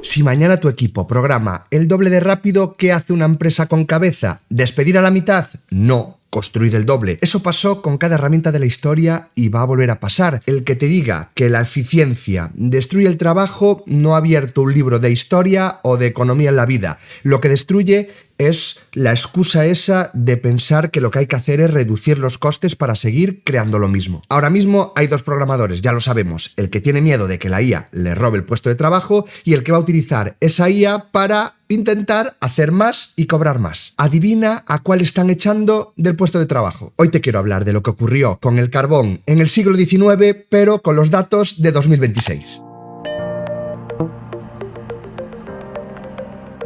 Si mañana tu equipo programa el doble de rápido, ¿qué hace una empresa con cabeza? ¿Despedir a la mitad? No. Construir el doble. Eso pasó con cada herramienta de la historia y va a volver a pasar. El que te diga que la eficiencia destruye el trabajo no ha abierto un libro de historia o de economía en la vida. Lo que destruye es la excusa esa de pensar que lo que hay que hacer es reducir los costes para seguir creando lo mismo. Ahora mismo hay dos programadores, ya lo sabemos. El que tiene miedo de que la IA le robe el puesto de trabajo y el que va a utilizar esa IA para intentar hacer más y cobrar más. Adivina a cuál están echando del puesto de trabajo. Hoy te quiero hablar de lo que ocurrió con el carbón en el siglo XIX, pero con los datos de 2026.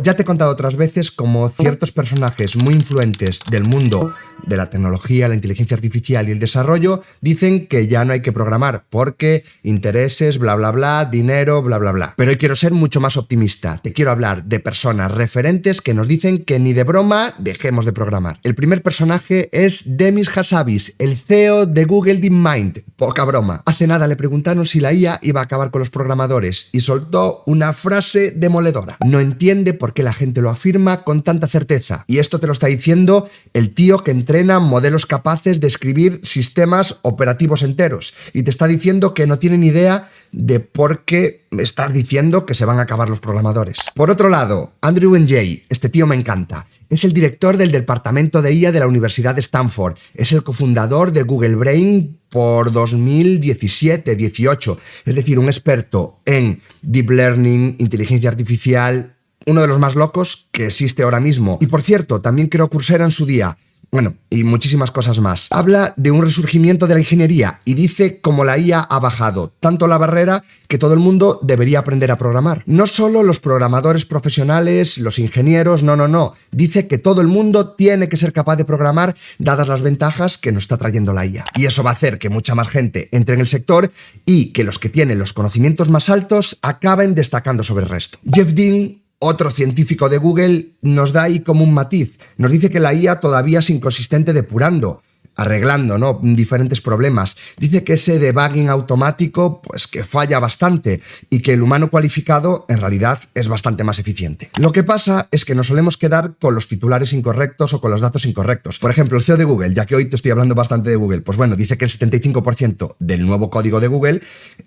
Ya te he contado otras veces cómo ciertos personajes muy influentes del mundo de la tecnología, la inteligencia artificial y el desarrollo dicen que ya no hay que programar porque intereses, bla bla bla, dinero, bla bla bla. Pero hoy quiero ser mucho más optimista. Te quiero hablar de personas referentes que nos dicen que ni de broma dejemos de programar. El primer personaje es Demis Hassabis, el CEO de Google DeepMind. Poca broma. Hace nada le preguntaron si la IA iba a acabar con los programadores y soltó una frase demoledora. No entiende por qué la gente lo afirma con tanta certeza. Y esto te lo está diciendo el tío que entrena modelos capaces de escribir sistemas operativos enteros. Y te está diciendo que no tiene ni idea de por qué estás diciendo que se van a acabar los programadores. Por otro lado, Andrew Ng, este tío me encanta. Es el director del departamento de IA de la Universidad de Stanford. Es el cofundador de Google Brain por 2017-18. Es decir, un experto en Deep Learning, inteligencia artificial, uno de los más locos que existe ahora mismo. Y por cierto, también creó Coursera en su día. Bueno, y muchísimas cosas más. Habla de un resurgimiento de la ingeniería y dice cómo la IA ha bajado tanto la barrera que todo el mundo debería aprender a programar. No solo los programadores profesionales, los ingenieros, no. Dice que todo el mundo tiene que ser capaz de programar dadas las ventajas que nos está trayendo la IA. Y eso va a hacer que mucha más gente entre en el sector y que los que tienen los conocimientos más altos acaben destacando sobre el resto. Jeff Dean, otro científico de Google, nos da ahí como un matiz. Nos dice que la IA todavía es inconsistente depurando, arreglando, ¿no?, diferentes problemas. Dice que ese debugging automático, pues que falla bastante y que el humano cualificado en realidad es bastante más eficiente. Lo que pasa es que nos solemos quedar con los titulares incorrectos o con los datos incorrectos. Por ejemplo, el CEO de Google, ya que hoy te estoy hablando bastante de Google, pues bueno, dice que el 75% del nuevo código de Google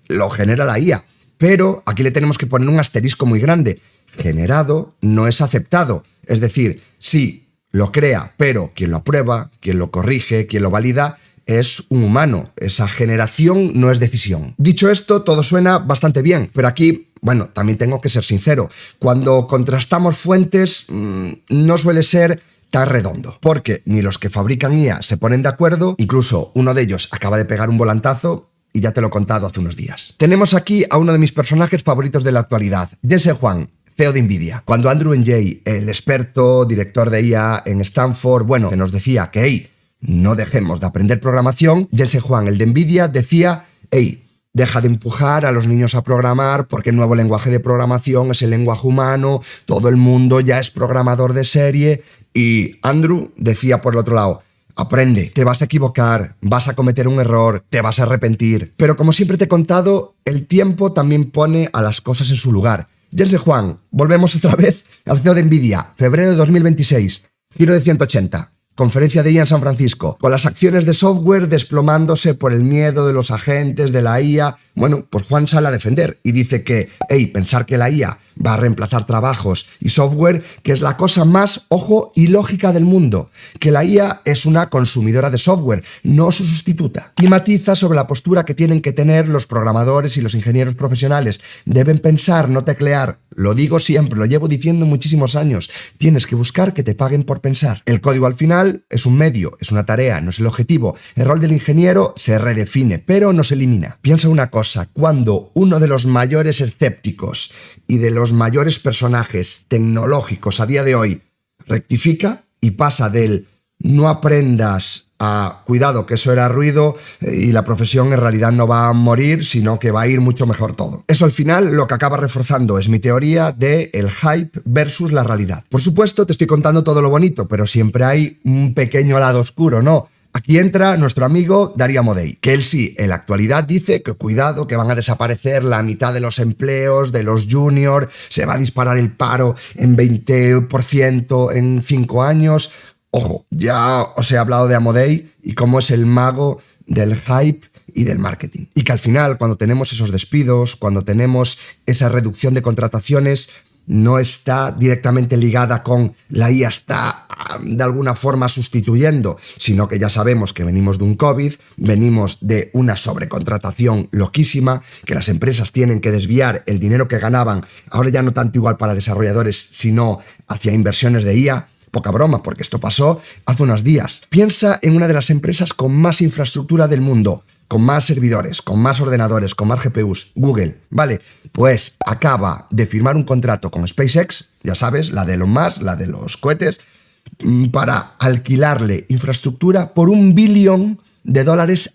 lo genera la IA. Pero aquí le tenemos que poner un asterisco muy grande. Generado no es aceptado. Es decir, sí, lo crea, pero quien lo aprueba, quien lo corrige, quien lo valida, es un humano. Esa generación no es decisión. Dicho esto, todo suena bastante bien, pero aquí, bueno, también tengo que ser sincero. Cuando contrastamos fuentes, no suele ser tan redondo, porque ni los que fabrican IA se ponen de acuerdo, incluso uno de ellos acaba de pegar un volantazo, y ya te lo he contado hace unos días. Tenemos aquí a uno de mis personajes favoritos de la actualidad, Jensen Huang, CEO de Nvidia. Cuando Andrew Ng, el experto, director de IA en Stanford, bueno, que nos decía que, hey, no dejemos de aprender programación, Jensen Huang, el de Nvidia, decía, hey, deja de empujar a los niños a programar porque el nuevo lenguaje de programación es el lenguaje humano, todo el mundo ya es programador de serie. Y Andrew decía por el otro lado, aprende, te vas a equivocar, vas a cometer un error, te vas a arrepentir. Pero como siempre te he contado, el tiempo también pone a las cosas en su lugar. Jensen Huang, volvemos otra vez al CEO de Nvidia, febrero de 2026, giro de 180. Conferencia de IA en San Francisco, con las acciones de software desplomándose por el miedo de los agentes de la IA. Bueno, pues Juan sale a defender y dice que, hey, pensar que la IA va a reemplazar trabajos y software, que es la cosa más, ojo, ilógica del mundo, que la IA es una consumidora de software, no su sustituta. Y matiza sobre la postura que tienen que tener los programadores y los ingenieros profesionales. Deben pensar, no teclear. Lo digo siempre, lo llevo diciendo muchísimos años. Tienes que buscar que te paguen por pensar. El código al final es un medio, es una tarea, no es el objetivo. El rol del ingeniero se redefine, pero no se elimina. Piensa una cosa, cuando uno de los mayores escépticos y de los mayores personajes tecnológicos a día de hoy rectifica y pasa del no aprendas a cuidado que eso era ruido y la profesión en realidad no va a morir, sino que va a ir mucho mejor todo. Eso al final lo que acaba reforzando es mi teoría de el hype versus la realidad. Por supuesto te estoy contando todo lo bonito, pero siempre hay un pequeño lado oscuro, ¿no? Aquí entra nuestro amigo Darío Amodei, que él sí, en la actualidad dice que cuidado, que van a desaparecer la mitad de los empleos, de los juniors, se va a disparar el paro en 20% en 5 años. Ojo, ya os he hablado de Amodei y cómo es el mago del hype y del marketing. Y que al final, cuando tenemos esos despidos, cuando tenemos esa reducción de contrataciones, no está directamente ligada con la IA está de alguna forma sustituyendo, sino que ya sabemos que venimos de un COVID, venimos de una sobrecontratación loquísima, que las empresas tienen que desviar el dinero que ganaban, ahora ya no tanto igual para desarrolladores, sino hacia inversiones de IA. Poca broma, porque esto pasó hace unos días. Piensa en una de las empresas con más infraestructura del mundo, con más servidores, con más ordenadores, con más GPUs, Google, ¿vale? Pues acaba de firmar un contrato con SpaceX, ya sabes, la de Elon Musk, la de los cohetes, para alquilarle infraestructura por $1 billón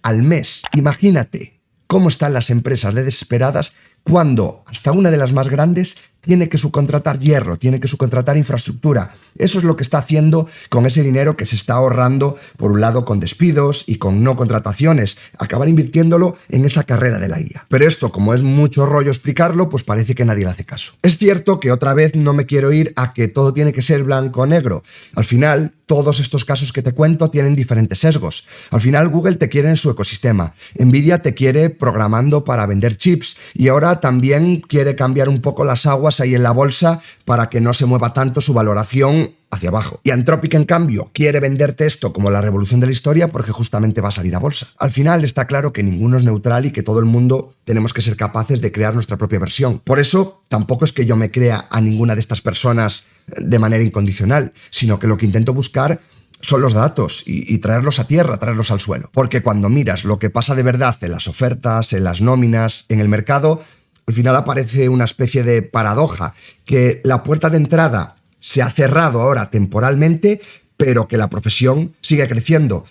al mes. Imagínate cómo están las empresas de desesperadas cuando hasta una de las más grandes tiene que subcontratar hierro, tiene que subcontratar infraestructura. Eso es lo que está haciendo con ese dinero que se está ahorrando, por un lado con despidos y con no contrataciones, acabar invirtiéndolo en esa carrera de la IA. Pero esto, como es mucho rollo explicarlo, pues parece que nadie le hace caso. Es cierto que otra vez no me quiero ir a que todo tiene que ser blanco o negro. Al final, todos estos casos que te cuento tienen diferentes sesgos. Al final, Google te quiere en su ecosistema, Nvidia te quiere programando para vender chips y ahora también quiere cambiar un poco las aguas ahí en la bolsa para que no se mueva tanto su valoración hacia abajo. Y Anthropic, en cambio, quiere venderte esto como la revolución de la historia porque justamente va a salir a bolsa. Al final está claro que ninguno es neutral y que todo el mundo tenemos que ser capaces de crear nuestra propia versión. Por eso, tampoco es que yo me crea a ninguna de estas personas de manera incondicional, sino que lo que intento buscar son los datos y traerlos a tierra, traerlos al suelo. Porque cuando miras lo que pasa de verdad en las ofertas, en las nóminas, en el mercado, al final aparece una especie de paradoja, que la puerta de entrada se ha cerrado ahora temporalmente, pero que la profesión sigue creciendo.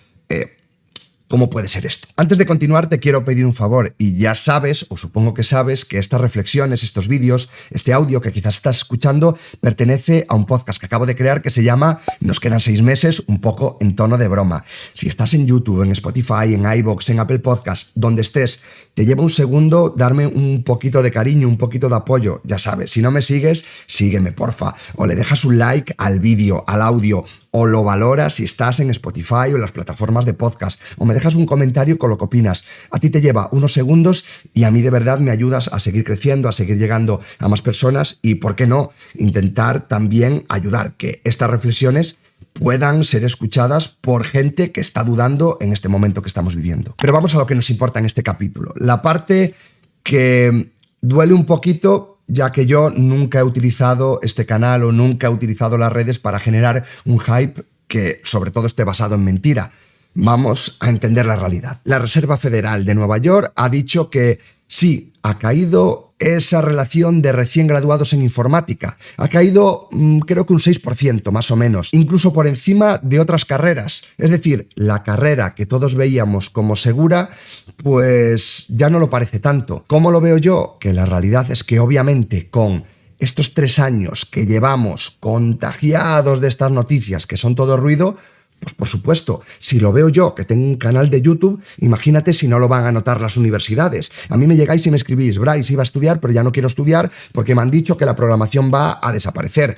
¿Cómo puede ser esto? Antes de continuar, te quiero pedir un favor, y ya sabes, o supongo que sabes, que estas reflexiones, estos vídeos, este audio que quizás estás escuchando, pertenece a un podcast que acabo de crear que se llama Nos quedan 6 meses, un poco en tono de broma. Si estás en YouTube, en Spotify, en iVoox, en Apple Podcast, donde estés, te lleva un segundo darme un poquito de cariño, un poquito de apoyo. Ya sabes, si no me sigues, sígueme, porfa. O le dejas un like al vídeo, al audio, o lo valoras si estás en Spotify o en las plataformas de podcast, o me dejas un comentario con lo que opinas. A ti te lleva unos segundos y a mí de verdad me ayudas a seguir creciendo, a seguir llegando a más personas y, ¿por qué no?, intentar también ayudar que estas reflexiones puedan ser escuchadas por gente que está dudando en este momento que estamos viviendo. Pero vamos a lo que nos importa en este capítulo. La parte que duele un poquito, ya que yo nunca he utilizado este canal o nunca he utilizado las redes para generar un hype que sobre todo esté basado en mentira. Vamos a entender la realidad. La Reserva Federal de Nueva York ha dicho que sí, ha caído esa relación de recién graduados en informática. Ha caído creo que un 6% más o menos, incluso por encima de otras carreras. Es decir, la carrera que todos veíamos como segura, pues ya no lo parece tanto. ¿Cómo lo veo yo? Que la realidad es que obviamente con estos 3 años que llevamos contagiados de estas noticias que son todo ruido, pues por supuesto, si lo veo yo, que tengo un canal de YouTube, imagínate si no lo van a notar las universidades. A mí me llegáis y me escribís: Bryce, iba a estudiar, pero ya no quiero estudiar porque me han dicho que la programación va a desaparecer.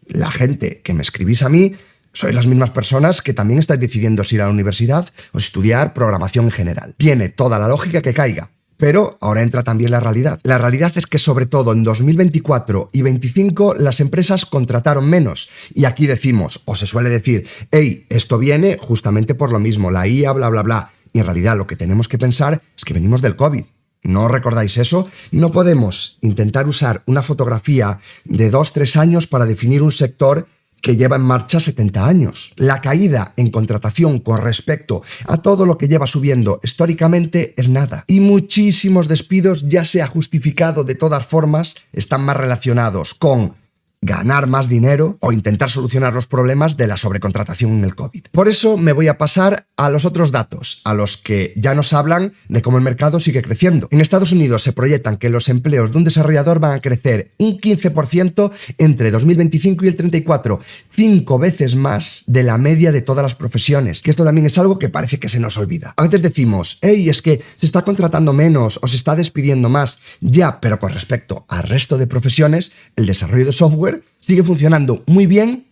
La gente que me escribís a mí, sois las mismas personas que también estáis decidiendo si ir a la universidad o estudiar programación en general. Tiene toda la lógica que caiga. Pero ahora entra también la realidad. La realidad es que sobre todo en 2024 y 2025 las empresas contrataron menos. Y aquí decimos, o se suele decir, hey, esto viene justamente por lo mismo, la IA, bla, bla, bla. Y en realidad lo que tenemos que pensar es que venimos del COVID. ¿No recordáis eso? No podemos intentar usar una fotografía de 2-3 años para definir un sector que lleva en marcha 70 años. La caída en contratación con respecto a todo lo que lleva subiendo históricamente es nada. Y muchísimos despidos, ya sea justificado de todas formas, están más relacionados con ganar más dinero o intentar solucionar los problemas de la sobrecontratación en el COVID. Por eso me voy a pasar a los otros datos, a los que ya nos hablan de cómo el mercado sigue creciendo. En Estados Unidos se proyectan que los empleos de un desarrollador van a crecer un 15% entre 2025 y el 34, 5 veces más de la media de todas las profesiones, que esto también es algo que parece que se nos olvida. A veces decimos, hey, es que se está contratando menos o se está despidiendo más. Ya, pero con respecto al resto de profesiones, el desarrollo de software sigue funcionando muy bien,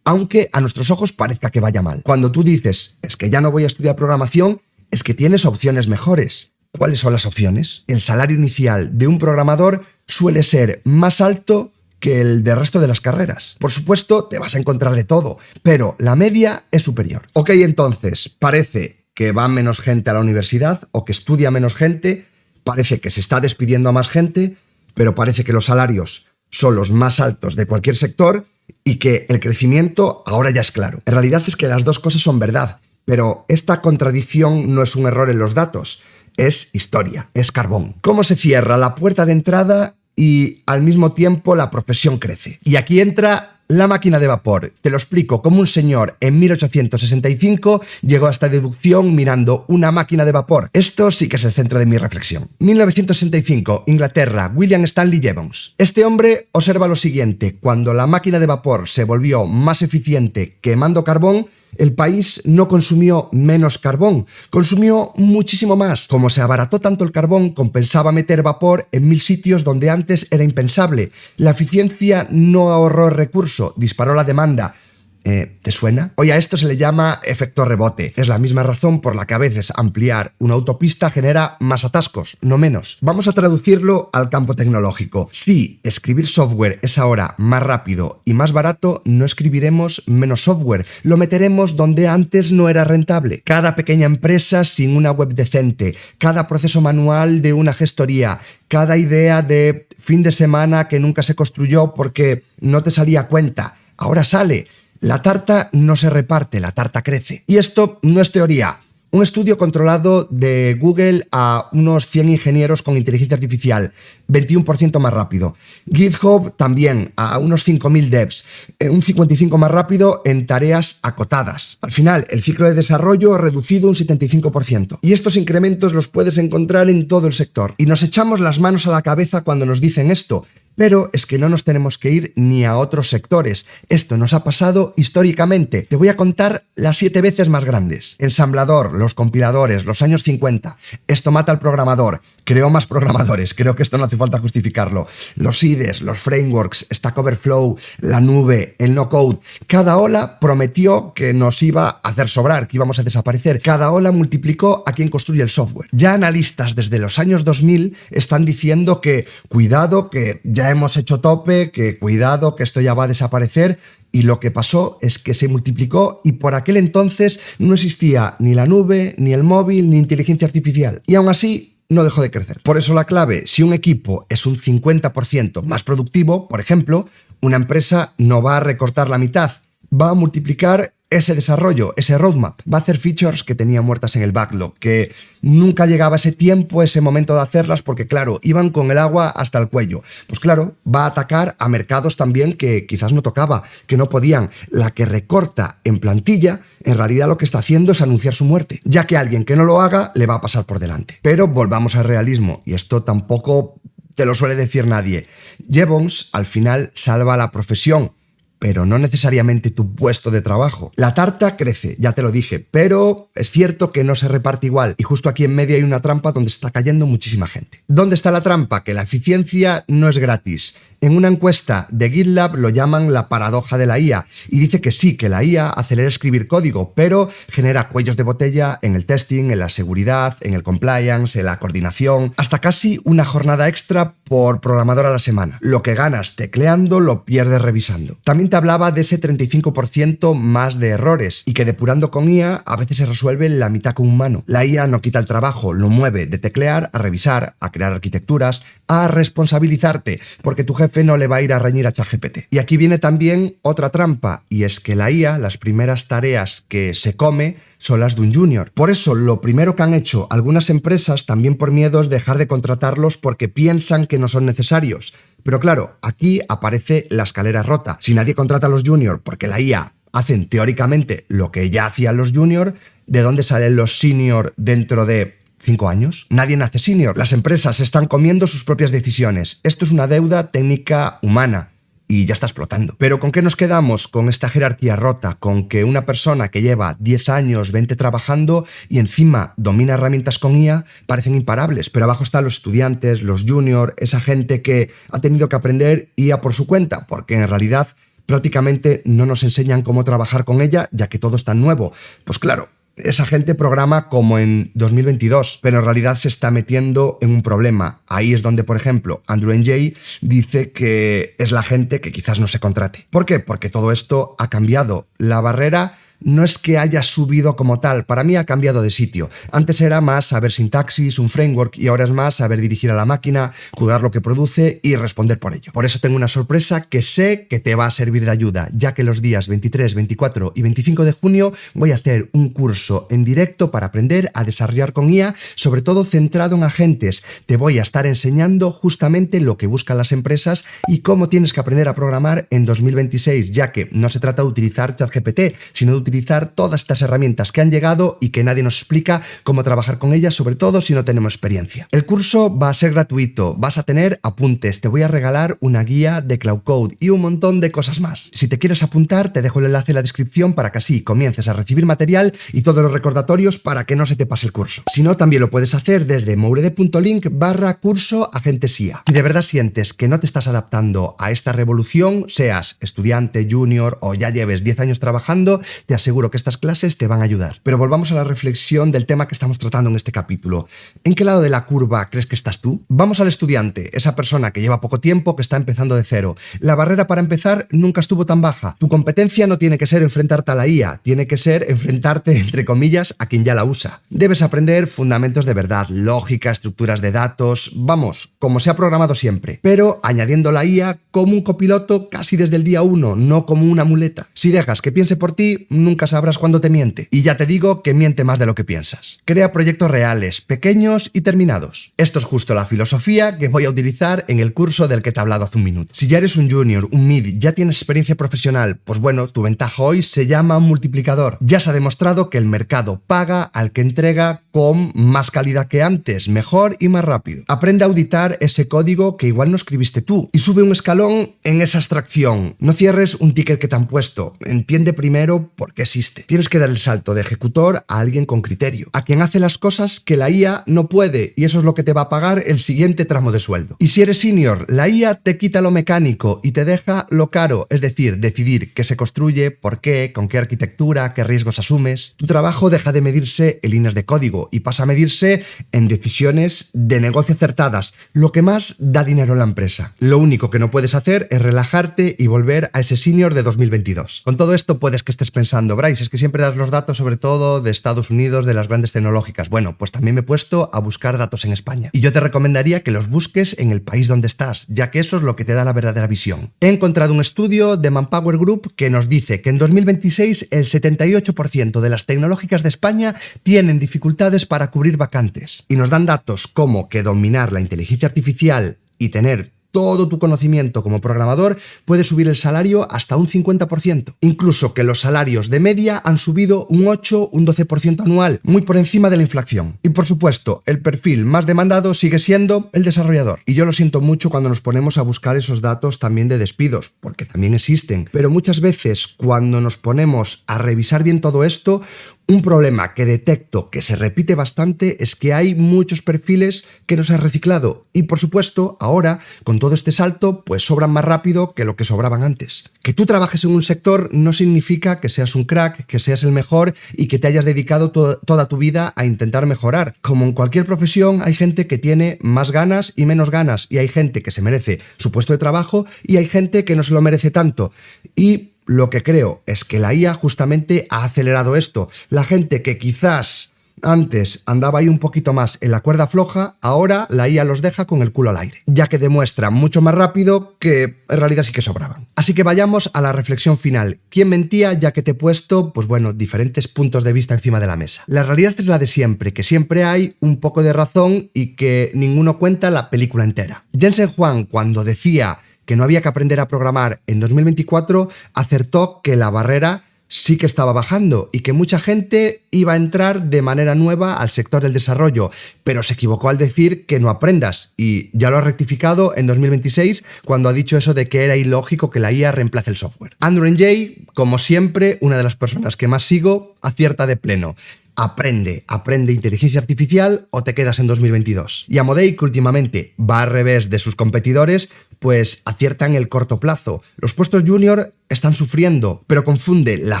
aunque a nuestros ojos parezca que vaya mal. Cuando tú dices, es que ya no voy a estudiar programación, es que tienes opciones mejores. ¿Cuáles son las opciones? El salario inicial de un programador suele ser más alto que el del resto de las carreras. Por supuesto, te vas a encontrar de todo, pero la media es superior. Ok, entonces, parece que va menos gente a la universidad o que estudia menos gente, parece que se está despidiendo a más gente, pero parece que los salarios son los más altos de cualquier sector y que el crecimiento ahora ya es claro. En realidad es que las dos cosas son verdad, pero esta contradicción no es un error en los datos, es historia, es carbón. ¿Cómo se cierra la puerta de entrada y al mismo tiempo la profesión crece? Y aquí entra la máquina de vapor. Te lo explico, como un señor en 1865 llegó a esta deducción mirando una máquina de vapor. Esto sí que es el centro de mi reflexión. 1965, Inglaterra, William Stanley Jevons. Este hombre observa lo siguiente: cuando la máquina de vapor se volvió más eficiente quemando carbón, el país no consumió menos carbón, consumió muchísimo más. Como se abarató tanto el carbón, compensaba meter vapor en 1000 sitios donde antes era impensable. La eficiencia no ahorró recurso, disparó la demanda. ¿Te suena? Hoy a esto se le llama efecto rebote. Es la misma razón por la que a veces ampliar una autopista genera más atascos, no menos. Vamos a traducirlo al campo tecnológico. Si escribir software es ahora más rápido y más barato, no escribiremos menos software. Lo meteremos donde antes no era rentable. Cada pequeña empresa sin una web decente, cada proceso manual de una gestoría, cada idea de fin de semana que nunca se construyó porque no te salía a cuenta, ahora sale. La tarta no se reparte, la tarta crece. Y esto no es teoría. Un estudio controlado de Google a unos 100 ingenieros con inteligencia artificial, 21% más rápido. GitHub también a unos 5.000 devs, un 55% más rápido en tareas acotadas. Al final, el ciclo de desarrollo reducido un 75%. Y estos incrementos los puedes encontrar en todo el sector. Y nos echamos las manos a la cabeza cuando nos dicen esto. Pero es que no nos tenemos que ir ni a otros sectores. Esto nos ha pasado históricamente. Te voy a contar las 7 veces más grandes. Ensamblador, los compiladores, los años 50. Esto mata al programador. Creó más programadores. Creo que esto no hace falta justificarlo. Los IDEs, los frameworks, Stack Overflow, la nube, el no-code. Cada ola prometió que nos iba a hacer sobrar, que íbamos a desaparecer. Cada ola multiplicó a quien construye el software. Ya analistas desde los años 2000 están diciendo que cuidado, que ya hemos hecho tope, que cuidado, que esto ya va a desaparecer. Y lo que pasó es que se multiplicó y por aquel entonces no existía ni la nube, ni el móvil, ni inteligencia artificial. Y aún así no dejó de crecer. Por eso la clave, si un equipo es un 50% más productivo, por ejemplo, una empresa no va a recortar la mitad, va a multiplicar ese desarrollo, ese roadmap. Va a hacer features que tenía muertas en el backlog, que nunca llegaba ese tiempo, ese momento de hacerlas, porque claro, iban con el agua hasta el cuello. Pues claro, va a atacar a mercados también que quizás no tocaba, que no podían. La que recorta en plantilla, en realidad lo que está haciendo es anunciar su muerte, ya que alguien que no lo haga le va a pasar por delante. Pero volvamos al realismo, y esto tampoco te lo suele decir nadie. Jevons al final salva la profesión, pero no necesariamente tu puesto de trabajo. La tarta crece, ya te lo dije, pero es cierto que no se reparte igual. Y justo aquí en medio hay una trampa donde está cayendo muchísima gente. ¿Dónde está la trampa? Que la eficiencia no es gratis. En una encuesta de GitLab lo llaman la paradoja de la IA y dice que sí, que la IA acelera escribir código, pero genera cuellos de botella en el testing, en la seguridad, en el compliance, en la coordinación, hasta casi una jornada extra por programador a la semana. Lo que ganas tecleando lo pierdes revisando. También te hablaba de ese 35% más de errores y que depurando con IA a veces se resuelve la mitad con un humano. La IA no quita el trabajo, lo mueve de teclear a revisar, a crear arquitecturas, a responsabilizarte, porque tu jefe no le va a ir a reñir a ChatGPT. Y aquí viene también otra trampa, y es que la IA, las primeras tareas que se come son las de un junior. Por eso, lo primero que han hecho algunas empresas, también por miedo, es dejar de contratarlos porque piensan que no son necesarios. Pero claro, aquí aparece la escalera rota. Si nadie contrata a los juniors porque la IA hacen teóricamente lo que ya hacían los juniors, ¿de dónde salen los senior dentro de 5 años? Nadie nace senior. Las empresas están comiendo sus propias decisiones. Esto es una deuda técnica humana y ya está explotando. Pero ¿con qué nos quedamos con esta jerarquía rota? Con que una persona que lleva 10 años, 20 trabajando y encima domina herramientas con IA parecen imparables. Pero abajo están los estudiantes, los juniors, esa gente que ha tenido que aprender IA por su cuenta, porque en realidad prácticamente no nos enseñan cómo trabajar con ella, ya que todo es tan nuevo. Pues claro, esa gente programa como en 2022, pero en realidad se está metiendo en un problema. Ahí es donde, por ejemplo, Andrew Ng dice que es la gente que quizás no se contrate. ¿Por qué? Porque todo esto ha cambiado. La barrera no es que haya subido como tal, para mí ha cambiado de sitio. Antes era más saber sintaxis, un framework, y ahora es más saber dirigir a la máquina, juzgar lo que produce y responder por ello. Por eso tengo una sorpresa que sé que te va a servir de ayuda, ya que los días 23, 24 y 25 de junio voy a hacer un curso en directo para aprender a desarrollar con IA, sobre todo centrado en agentes. Te voy a estar enseñando justamente lo que buscan las empresas y cómo tienes que aprender a programar en 2026, ya que no se trata de utilizar ChatGPT, sino de utilizar todas estas herramientas que han llegado y que nadie nos explica cómo trabajar con ellas, sobre todo si no tenemos experiencia. El curso va a ser gratuito, vas a tener apuntes, te voy a regalar una guía de Cloud Code y un montón de cosas más. Si te quieres apuntar, te dejo el enlace en la descripción para que así comiences a recibir material y todos los recordatorios para que no se te pase el curso. Si no, también lo puedes hacer desde mourede.link/curso agentes IA. Si de verdad sientes que no te estás adaptando a esta revolución, seas estudiante, junior o ya lleves 10 años trabajando, te aseguro que estas clases te van a ayudar. Pero volvamos a la reflexión del tema que estamos tratando en este capítulo. ¿En qué lado de la curva crees que estás tú? Vamos al estudiante, esa persona que lleva poco tiempo, que está empezando de cero. La barrera para empezar nunca estuvo tan baja. Tu competencia no tiene que ser enfrentarte a la IA, tiene que ser enfrentarte, entre comillas, a quien ya la usa. Debes aprender fundamentos de verdad, lógica, estructuras de datos, vamos, como se ha programado siempre, pero añadiendo la IA como un copiloto casi desde el día 1, no como una muleta. Si dejas que piense por ti, nunca sabrás cuándo te miente. Y ya te digo que miente más de lo que piensas. Crea proyectos reales, pequeños y terminados. Esto es justo la filosofía que voy a utilizar en el curso del que te he hablado hace un minuto. Si ya eres un junior, un mid, ya tienes experiencia profesional, pues bueno, tu ventaja hoy se llama un multiplicador. Ya se ha demostrado que el mercado paga al que entrega con más calidad que antes, mejor y más rápido. Aprende a auditar ese código que igual no escribiste tú y sube un escalón en esa abstracción. No cierres un ticket que te han puesto. Entiende primero por qué existe. Tienes que dar el salto de ejecutor a alguien con criterio, a quien hace las cosas que la IA no puede, y eso es lo que te va a pagar el siguiente tramo de sueldo. Y si eres senior, la IA te quita lo mecánico y te deja lo caro, es decir, decidir qué se construye, por qué, con qué arquitectura, qué riesgos asumes. Tu trabajo deja de medirse en líneas de código y pasa a medirse en decisiones de negocio acertadas, lo que más da dinero a la empresa. Lo único que no puedes hacer es relajarte y volver a ese senior de 2022. Con todo esto puedes que estés pensando, Bryce, es que siempre das los datos sobre todo de Estados Unidos, de las grandes tecnológicas. Bueno, pues también me he puesto a buscar datos en España. Y yo te recomendaría que los busques en el país donde estás, ya que eso es lo que te da la verdadera visión. He encontrado un estudio de Manpower Group que nos dice que en 2026 el 78% de las tecnológicas de España tienen dificultades para cubrir vacantes. Y nos dan datos como que dominar la inteligencia artificial y tener todo tu conocimiento como programador puede subir el salario hasta un 50%. Incluso que los salarios de media han subido un 8, un 12% anual, muy por encima de la inflación. Y por supuesto, el perfil más demandado sigue siendo el desarrollador. Y yo lo siento mucho cuando nos ponemos a buscar esos datos también de despidos, porque también existen. Pero muchas veces cuando nos ponemos a revisar bien todo esto, un problema que detecto que se repite bastante es que hay muchos perfiles que no se han reciclado y, por supuesto, ahora, con todo este salto, pues sobran más rápido que lo que sobraban antes. Que tú trabajes en un sector no significa que seas un crack, que seas el mejor y que te hayas dedicado toda tu vida a intentar mejorar. Como en cualquier profesión, hay gente que tiene más ganas y menos ganas, y hay gente que se merece su puesto de trabajo y hay gente que no se lo merece tanto. Y lo que creo es que la IA justamente ha acelerado esto. La gente que quizás Antes andaba ahí un poquito más en la cuerda floja, ahora la IA los deja con el culo al aire, ya que demuestra mucho más rápido que en realidad sí que sobraban. Así que vayamos a la reflexión final. ¿Quién mentía? Ya que te he puesto, pues bueno, diferentes puntos de vista encima de la mesa. La realidad es la de siempre, que siempre hay un poco de razón y que ninguno cuenta la película entera. Jensen Huang, cuando decía que no había que aprender a programar en 2024, acertó que la barrera sí que estaba bajando y que mucha gente iba a entrar de manera nueva al sector del desarrollo, pero se equivocó al decir que no aprendas, y ya lo ha rectificado en 2026 cuando ha dicho eso de que era ilógico que la IA reemplace el software. Andrew Ng, como siempre, una de las personas que más sigo, acierta de pleno. Aprende inteligencia artificial o te quedas en 2022. Y Amodei, que últimamente va al revés de sus competidores, pues acierta en el corto plazo. Los puestos junior están sufriendo, pero confunde la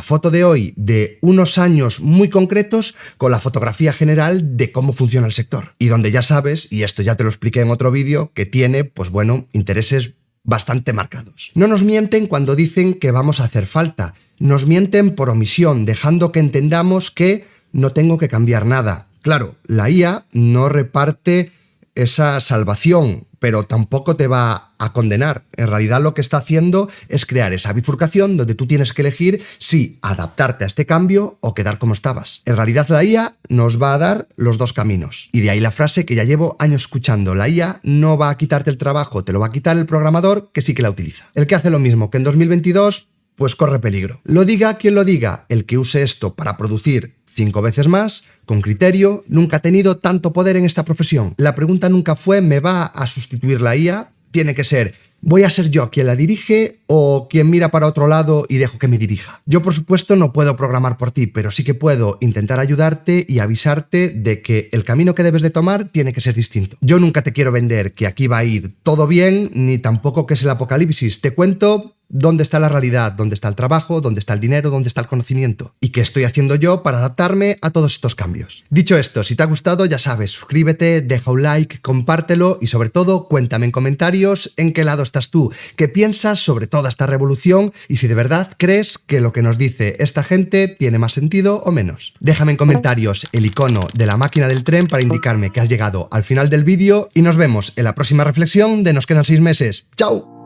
foto de hoy de unos años muy concretos con la fotografía general de cómo funciona el sector. Y donde ya sabes, y esto ya te lo expliqué en otro vídeo, que tiene, pues bueno, intereses bastante marcados. No nos mienten cuando dicen que vamos a hacer falta. Nos mienten por omisión, dejando que entendamos que no tengo que cambiar nada. Claro, la IA no reparte esa salvación, pero tampoco te va a condenar. En realidad lo que está haciendo es crear esa bifurcación donde tú tienes que elegir si adaptarte a este cambio o quedar como estabas. En realidad la IA nos va a dar los dos caminos. Y de ahí la frase que ya llevo años escuchando: la IA no va a quitarte el trabajo, te lo va a quitar el programador que sí que la utiliza. El que hace lo mismo que en 2022, pues corre peligro. Lo diga quien lo diga, el que use esto para producir 5 veces más, con criterio, nunca ha tenido tanto poder en esta profesión. La pregunta nunca fue ¿me va a sustituir la IA? Tiene que ser ¿voy a ser yo quien la dirige o quien mira para otro lado y dejo que me dirija? Yo, por supuesto, no puedo programar por ti, pero sí que puedo intentar ayudarte y avisarte de que el camino que debes de tomar tiene que ser distinto. Yo nunca te quiero vender que aquí va a ir todo bien, ni tampoco que es el apocalipsis. Te cuento dónde está la realidad, dónde está el trabajo, dónde está el dinero, dónde está el conocimiento y qué estoy haciendo yo para adaptarme a todos estos cambios. Dicho esto, si te ha gustado, ya sabes, suscríbete, deja un like, compártelo y sobre todo cuéntame en comentarios en qué lado estás tú, qué piensas sobre toda esta revolución y si de verdad crees que lo que nos dice esta gente tiene más sentido o menos. Déjame en comentarios el icono de la máquina del tren para indicarme que has llegado al final del vídeo y nos vemos en la próxima reflexión de Nos quedan 6 meses. ¡Chao!